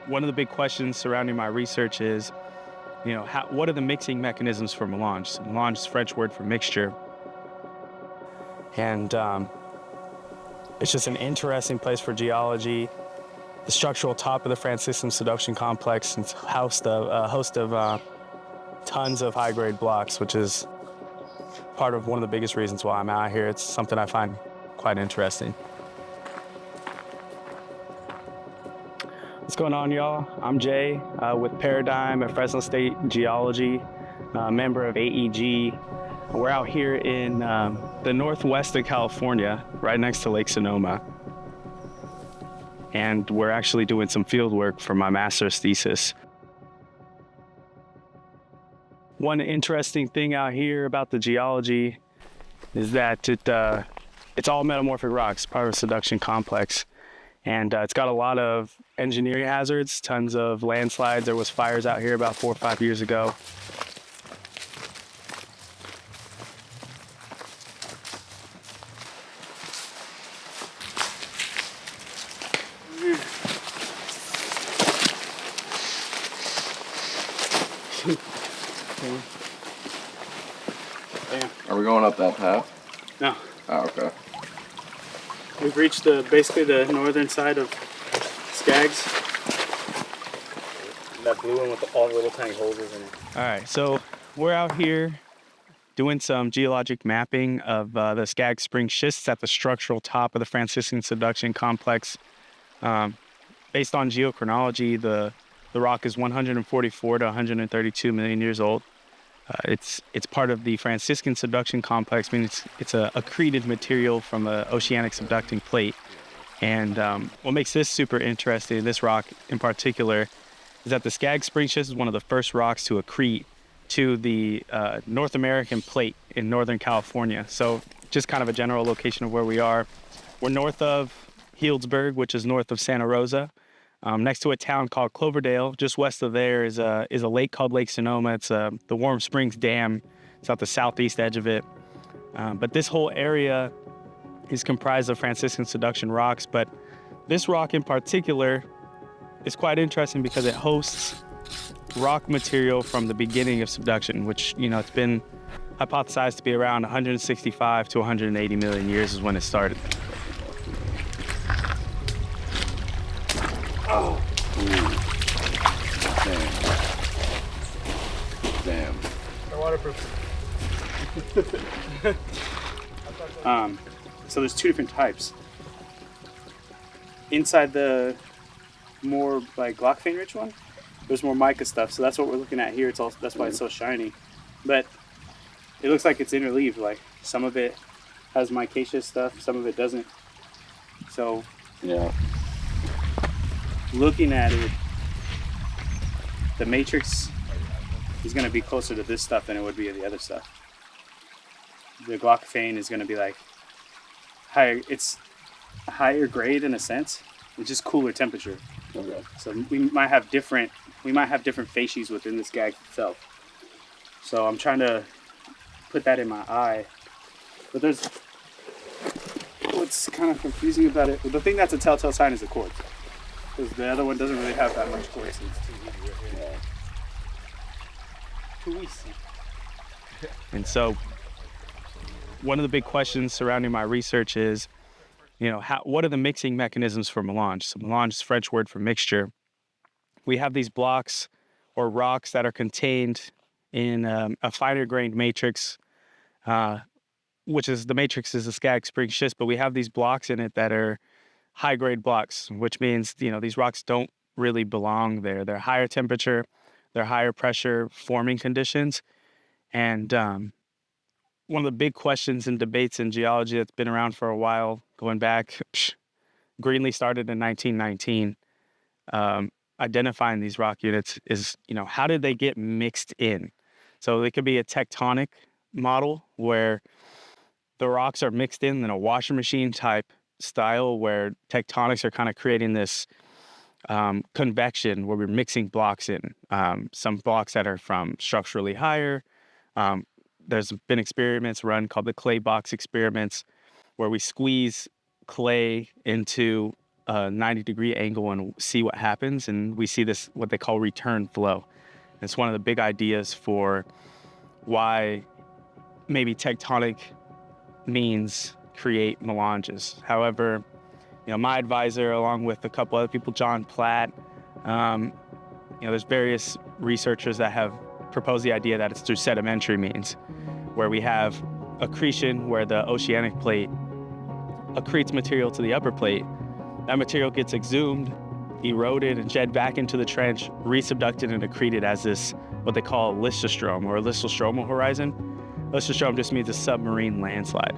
One of the big questions surrounding my research is, what are the mixing mechanisms for melange? So melange is French word for mixture. And it's just an interesting place for geology. The structural top of the Franciscan subduction complex is a host of tons of high-grade blocks, which is part of one of the biggest reasons why I'm out here. It's something I find quite interesting. What's going on, y'all? I'm Jay with Paradyme at Fresno State Geology, member of AEG. We're out here in the northwest of California, right next to Lake Sonoma. And we're actually doing some field work for my master's thesis. One interesting thing out here about the geology is that it's all metamorphic rocks, part of a subduction complex. And it's got a lot of engineering hazards, tons of landslides. There was fires out here about 4 or 5 years ago. Are we going up that path? No. Oh, okay. We've reached basically the northern side of Skaggs. That blue one with all the little tiny holes in it. All right, so we're out here doing some geologic mapping of the Skaggs Spring schists at the structural top of the Franciscan subduction complex. Based on geochronology, the rock is 144 to 132 million years old. It's part of the Franciscan subduction complex, meaning it's a accreted material from an oceanic subducting plate. And what makes this super interesting, this rock in particular, is that the Skaggs Spring schist is one of the first rocks to accrete to the North American plate in Northern California. So just kind of a general location of where we are. We're north of Healdsburg, which is north of Santa Rosa. Next to a town called Cloverdale. Just west of there is a lake called Lake Sonoma. It's the Warm Springs Dam. It's at the southeast edge of it. But this whole area is comprised of Franciscan subduction rocks. But this rock in particular is quite interesting because it hosts rock material from the beginning of subduction, which, it's been hypothesized to be around 165 to 180 million years is when it started. Oh. Damn. They're waterproof. So there's two different types. Inside the more like Glockvein rich one, there's more mica stuff. So that's what we're looking at here. That's why it's so shiny. But it looks like it's interleaved. Like some of it has micaceous stuff, some of it doesn't. So Yeah. looking at it, the matrix is going to be closer to this stuff than it would be to the other stuff. The Glockvein is going to be like higher. It's a higher grade in a sense. It's just cooler temperature. Okay. So we might have different facies within the Skaggs itself. So I'm trying to put that in my eye. But what's kind of confusing about it, the thing that's a telltale sign is the quartz. Because the other one doesn't really have that much quartz. It's too easy right here. Too easy. And so one of the big questions surrounding my research is, what are the mixing mechanisms for melange? So melange is French word for mixture. We have these blocks or rocks that are contained in a finer grained matrix, which is the matrix is the Skaggs Spring schist, but we have these blocks in it that are high-grade blocks, which means, these rocks don't really belong there. They're higher temperature, they're higher pressure forming conditions. And one of the big questions and debates in geology that's been around for a while, going back, Greenlee started in 1919, identifying these rock units is, how did they get mixed in? So it could be a tectonic model where the rocks are mixed in a washer machine type style where tectonics are kind of creating this convection where we're mixing blocks in. Some blocks that are from structurally higher. There's been experiments run called the clay box experiments where we squeeze clay into a 90-degree angle and see what happens. And we see this, what they call return flow. It's one of the big ideas for why maybe tectonic means create melanges. However, my advisor, along with a couple other people, John Platt, there's various researchers that have proposed the idea that it's through sedimentary means, where we have accretion, where the oceanic plate accretes material to the upper plate. That material gets exhumed, eroded, and shed back into the trench, resubducted and accreted as this, what they call a listostrome or a listostromal horizon. Listostrom just means a submarine landslide.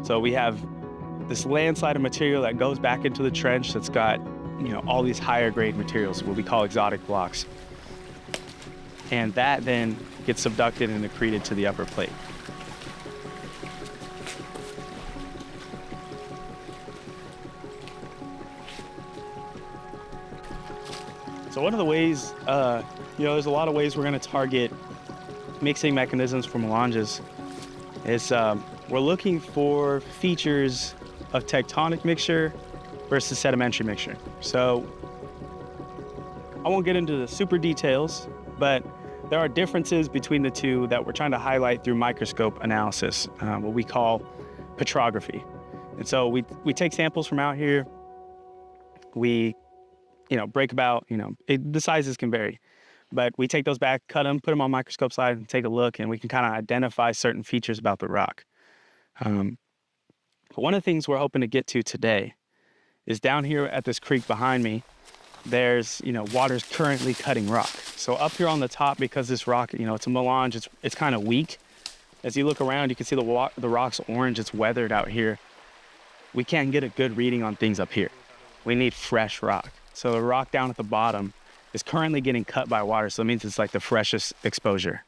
So we have this landslide of material that goes back into the trench that's got, all these higher grade materials, what we call exotic blocks. And that then gets subducted and accreted to the upper plate. So one of the ways, there's a lot of ways we're going to target mixing mechanisms for melanges is we're looking for features of tectonic mixture versus sedimentary mixture. So I won't get into the super details, but there are differences between the two that we're trying to highlight through microscope analysis, what we call petrography. And so we take samples from out here, we break about, the sizes can vary, but we take those back, cut them, put them on microscope slide and take a look, and we can kind of identify certain features about the rock. But one of the things we're hoping to get to today is down here at this creek behind me, there's, water's currently cutting rock. So up here on the top, because this rock, it's a melange, it's kind of weak. As you look around, you can see the rock's orange, it's weathered out here. We can't get a good reading on things up here. We need fresh rock. So the rock down at the bottom is currently getting cut by water, so it means it's like the freshest exposure.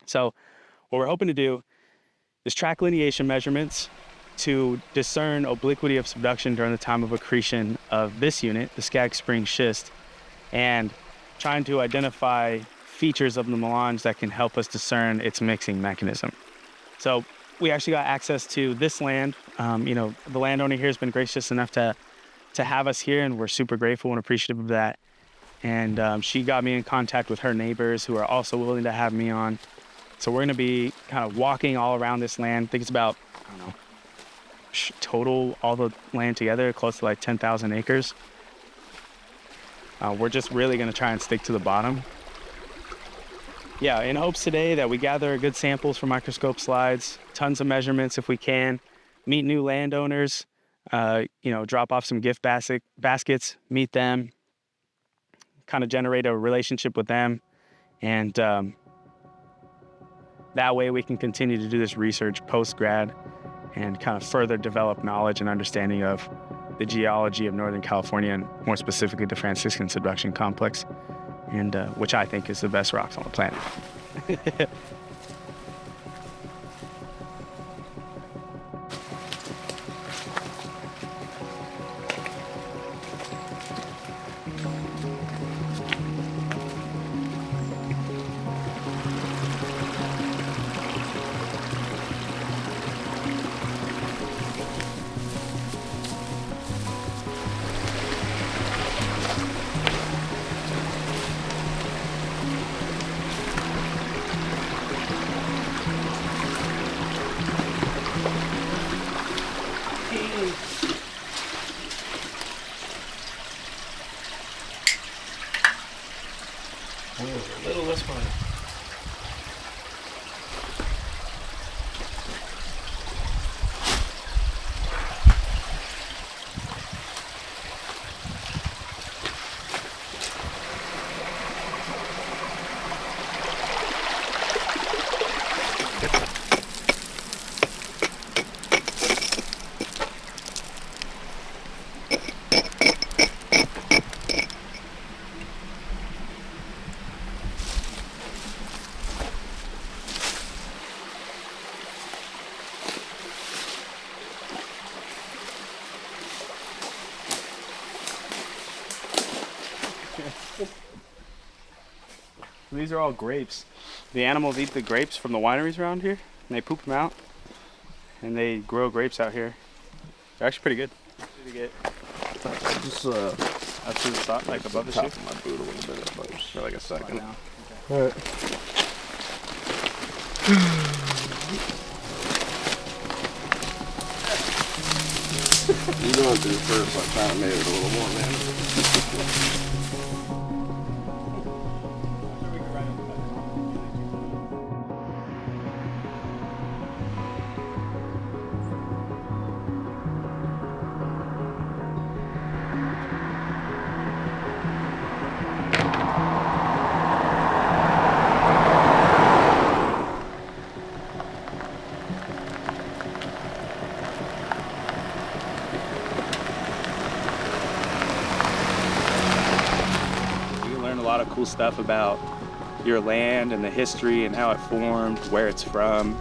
So what we're hoping to do is track lineation measurements to discern obliquity of subduction during the time of accretion of this unit, the Skag Spring schist, and trying to identify features of the melange that can help us discern its mixing mechanism. So we actually got access to this land. The landowner here has been gracious enough to have us here, and we're super grateful and appreciative of that. And she got me in contact with her neighbors who are also willing to have me on. So we're gonna be kind of walking all around this land. I think it's about, total, all the land together, close to like 10,000 acres. We're just really gonna try and stick to the bottom. Yeah, in hopes today that we gather good samples from microscope slides, tons of measurements if we can, meet new landowners, drop off some gift baskets, meet them, kind of generate a relationship with them. And that way we can continue to do this research post-grad and kind of further develop knowledge and understanding of the geology of Northern California, and more specifically the Franciscan Subduction Complex, and which I think is the best rocks on the planet. A little less fun. These are all grapes. The animals eat the grapes from the wineries around here, and they poop them out, and they grow grapes out here. They're actually pretty good. Easy to get. Just Up to the top, like above the top shoe? of my boot a little bit, but just for like a second. Okay. Alright. You going through first, like trying to make it a little more, man. A lot of cool stuff about your land and the history and how it formed, where it's from.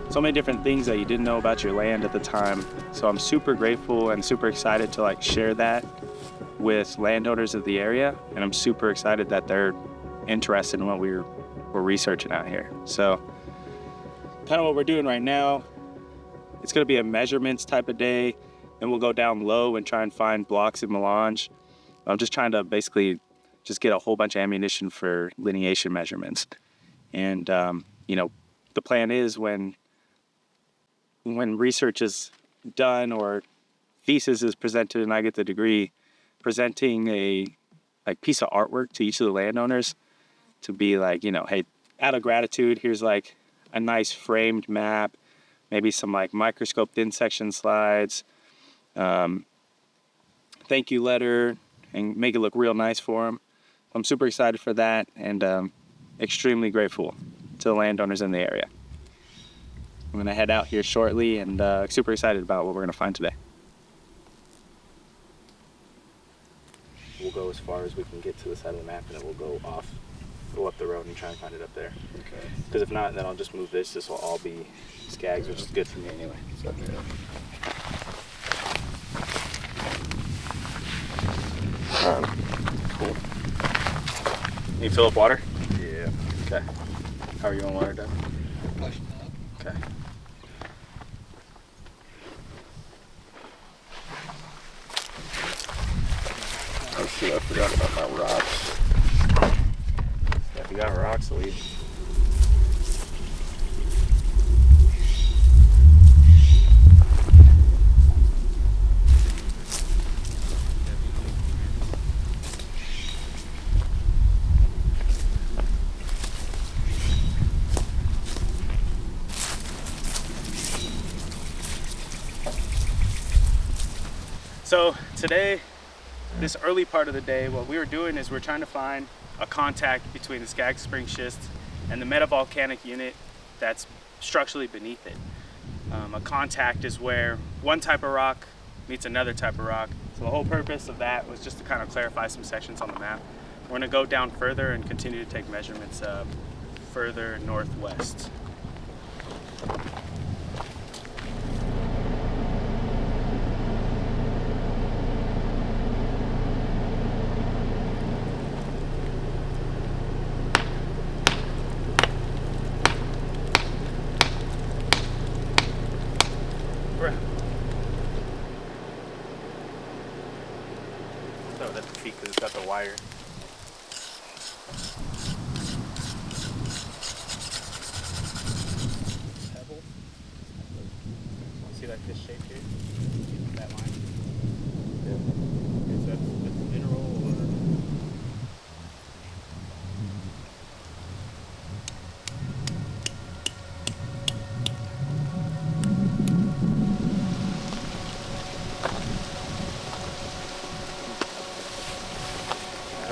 So many different things that you didn't know about your land at the time. So I'm super grateful and super excited to like share that with landowners of the area. And I'm super excited that they're interested in what we're researching out here. So kind of what we're doing right now, it's gonna be a measurements type of day. And we'll go down low and try and find blocks in Melange. I'm just trying to basically just get a whole bunch of ammunition for lineation measurements. And, you know, the plan is when research is done or thesis is presented and I get the degree, presenting a like piece of artwork to each of the landowners to be like, you know, hey, out of gratitude, here's like a nice framed map, maybe some like microscoped in section slides, thank you letter, and make it look real nice for them. I'm super excited for that and extremely grateful to the landowners in the area. I'm gonna head out here shortly and super excited about what we're gonna find today. We'll go as far as we can get to the side of the map and then we'll go up the road and try and find it up there. Okay. Because if not, then I'll just move this. This will all be skags, which is good for me anyway. So, cool. You fill up water? Yeah. Okay. How are you on water, Doug? Okay. Oh shit, I forgot about my rocks. Yeah, if you got rocks, leave. So today, this early part of the day, what we were doing is we're trying to find a contact between the Skaggs Spring schist and the metavolcanic unit that's structurally beneath it. A contact is where one type of rock meets another type of rock. So the whole purpose of that was just to kind of clarify some sections on the map. We're gonna go down further and continue to take measurements further northwest. So that's the peak because it's got the wire. Pebble. See that fish shape here? That line? Yeah. Okay, so that's mineral or...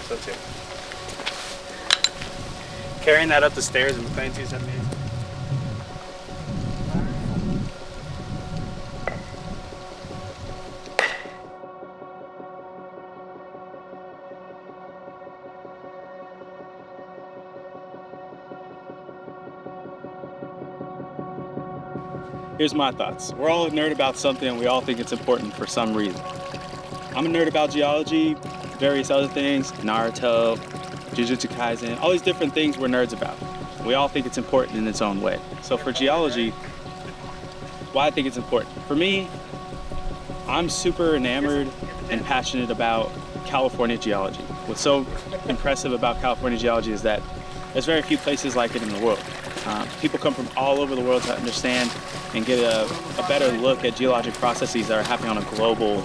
So too. Carrying that up the stairs in McLean is amazing. Here's my thoughts. We're all a nerd about something and we all think it's important for some reason. I'm a nerd about geology, various other things, Naruto, Jujutsu Kaisen, all these different things we're nerds about. We all think it's important in its own way. So for geology, why I think it's important. For me, I'm super enamored and passionate about California geology. What's so impressive about California geology is that there's very few places like it in the world. People come from all over the world to understand and get a better look at geologic processes that are happening on a global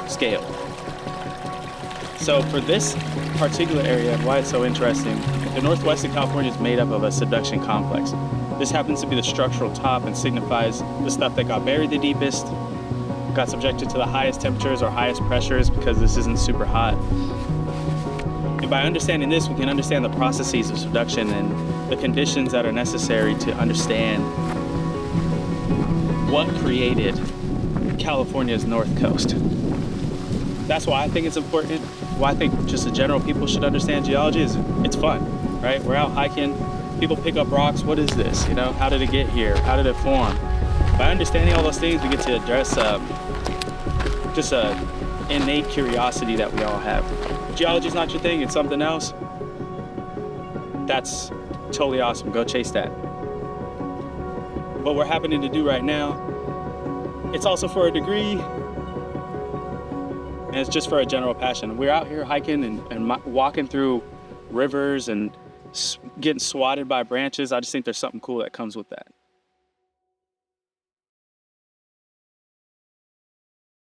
scale. So for this particular area and why it's so interesting, the Northwest of California is made up of a subduction complex. This happens to be the structural top and signifies the stuff that got buried the deepest, got subjected to the highest temperatures or highest pressures because this isn't super hot. And by understanding this, we can understand the processes of subduction and the conditions that are necessary to understand what created California's north coast. That's why I think it's important. Why I think just the general people should understand geology is it's fun, right? We're out hiking, people pick up rocks. What is this? You know, how did it get here? How did it form? By understanding all those things, we get to address just a innate curiosity that we all have. If geology's not your thing, it's something else. That's totally awesome. Go chase that. What we're happening to do right now, it's also for a degree, and it's just for a general passion. We're out here hiking and walking through rivers and getting swatted by branches. I just think there's something cool that comes with that.